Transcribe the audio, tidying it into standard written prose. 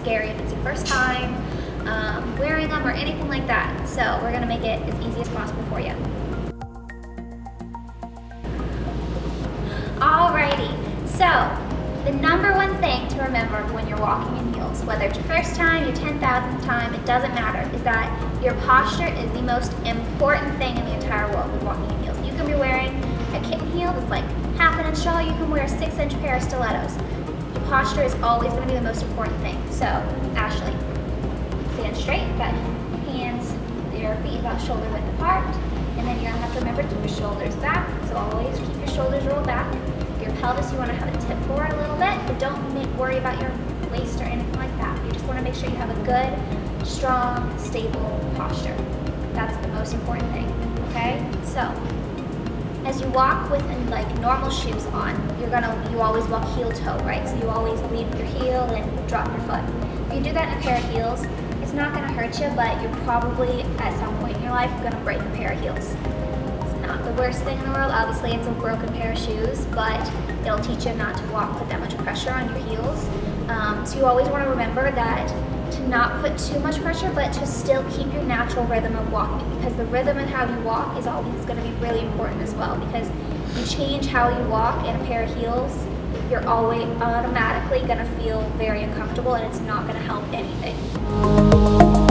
scary if it's your first time wearing them or anything like that. So we're gonna make it as easy as possible for you. Alrighty, so the number one thing to remember when you're walking in heels, whether it's your first time, your 10,000th time, it doesn't matter, is that your posture is the most important thing in the entire world with walking in heels. You can be wearing a kitten heel that's like half an inch tall, you can wear a 6-inch pair of stilettos. Your posture is always going to be the most important thing. So, Ashley, stand straight, got hands, your feet about shoulder width apart, and then you're going to have to remember to keep your shoulders back, so always keep your shoulders rolled back. Your pelvis, you want to have it tip forward a little bit, but don't worry about your waist or anything like that. You just want to make sure you have a good, strong, stable posture. That's the most important thing, okay? So, as you walk with like normal shoes on, you always walk heel toe, right? So you always lead with your heel and drop your foot. If you do that in a pair of heels, it's not going to hurt you, but you're probably at some point in your life going to break a pair of heels. Not the worst thing in the world. Obviously, it's a broken pair of shoes, but it'll teach you not to put that much pressure on your heels. So you always want to remember that to not put too much pressure, but to still keep your natural rhythm of walking, because the rhythm and how you walk is always going to be really important as well, because you change how you walk in a pair of heels, you're always automatically going to feel very uncomfortable, and it's not going to help anything.